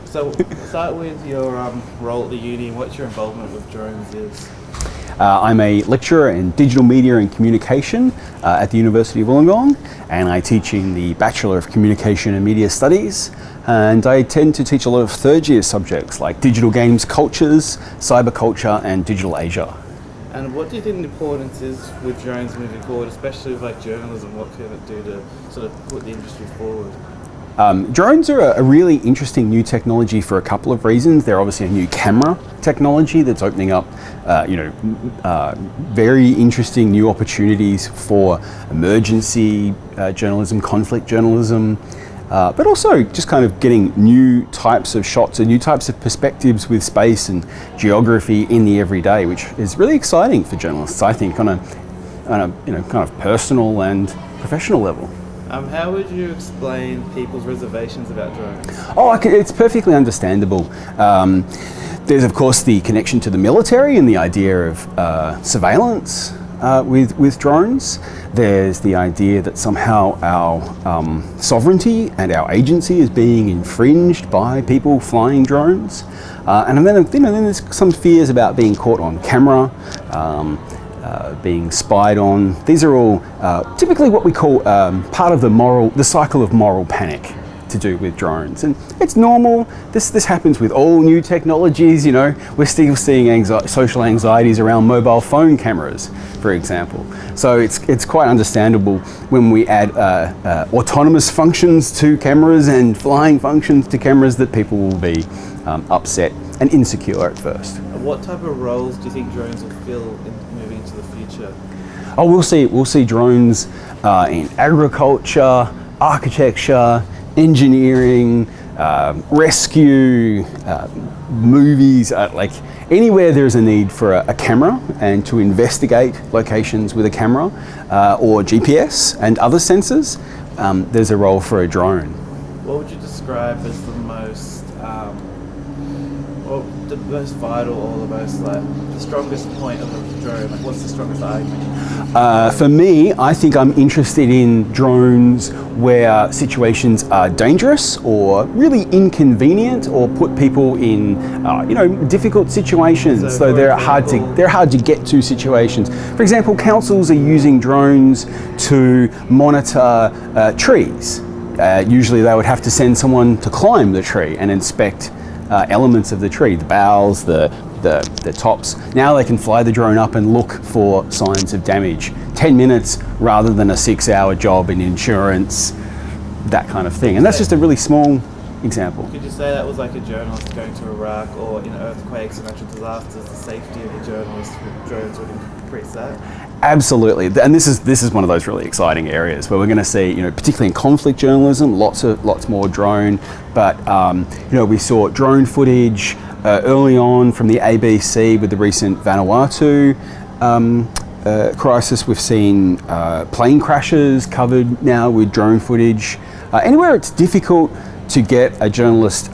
So start with your role at the uni. What's your involvement with drones is? I'm a lecturer in digital media and communication at the University of Wollongong, and I teach in the Bachelor of Communication and Media Studies, and I tend to teach a lot of third year subjects like digital games cultures, cyber culture, and digital Asia. And what do you think the importance is with drones moving forward, especially with like journalism? What can it do to sort of put the industry forward? Drones are a really interesting new technology for a couple of reasons. They're obviously a new camera technology that's opening up, very interesting new opportunities for emergency journalism, conflict journalism, but also just kind of getting new types of shots and new types of perspectives with space and geography in the everyday, which is really exciting for journalists, I think, on a kind of personal and professional level. How would you explain people's reservations about drones? It's perfectly understandable. There's of course the connection to the military and the idea of surveillance with drones. There's the idea that somehow our sovereignty and our agency is being infringed by people flying drones. And then there's some fears about being caught on camera, being spied on. These are all typically what we call part of the cycle of moral panic to do with drones. And it's normal. This happens with all new technologies. We're still seeing social anxieties around mobile phone cameras, for example. So it's quite understandable when we add autonomous functions to cameras and flying functions to cameras that people will be upset and insecure at first. What type of roles do you think drones will fill moving into the future? We'll see drones in agriculture, architecture, engineering, rescue, movies, like anywhere there's a need for a camera and to investigate locations with a camera or GPS and other sensors, there's a role for a drone. What would you describe as the most vital or the strongest point of the drone? Like, what's the strongest argument? For me, I think I'm interested in drones where situations are dangerous or really inconvenient or put people in difficult situations. So they're hard to get to situations. For example, councils are using drones to monitor trees. Usually they would have to send someone to climb the tree and inspect elements of the tree, the boughs, the tops. Now they can fly the drone up and look for signs of damage. 10 minutes rather than a 6-hour job in insurance, that kind of thing. And that's just a really small example. Could you say that was like a journalist going to Iraq or in earthquakes and natural disasters, the safety of the journalist with drones would increase that? Absolutely, and this is one of those really exciting areas where we're going to see, particularly in conflict journalism, lots more drone. But we saw drone footage early on from the ABC with the recent Vanuatu crisis. We've seen plane crashes covered now with drone footage. Anywhere it's difficult to get a journalist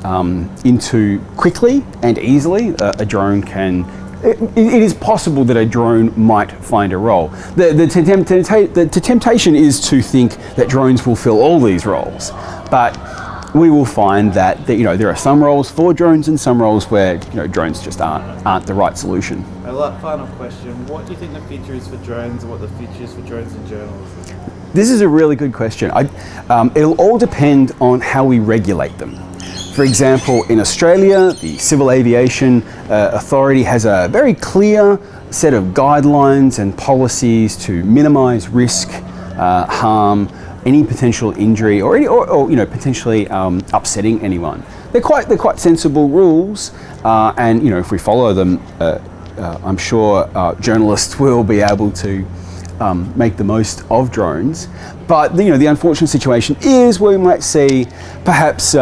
into quickly and easily, a drone can. It is possible that a drone might find a role. The temptation is to think that drones will fill all these roles, but we will find that there are some roles for drones and some roles where drones just aren't the right solution. Final question: what do you think the future is for drones, and what the future is for drones in journalism? This is a really good question. It'll all depend on how we regulate them. For example, in Australia, the Civil Aviation Authority has a very clear set of guidelines and policies to minimise risk, harm, any potential injury, or potentially upsetting anyone. They're quite sensible rules, and if we follow them, I'm sure journalists will be able to make the most of drones. But the unfortunate situation is where we might see perhaps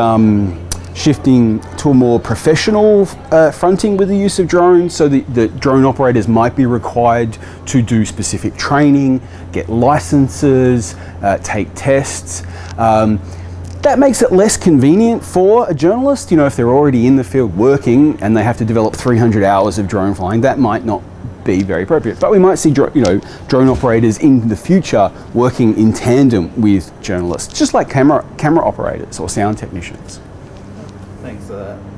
shifting to a more professional fronting with the use of drones, so the drone operators might be required to do specific training, get licenses, take tests. That makes it less convenient for a journalist. If they're already in the field working and they have to develop 300 hours of drone flying, that might not be very appropriate. But we might see drone operators in the future working in tandem with journalists, just like camera operators or sound technicians. Thanks. that.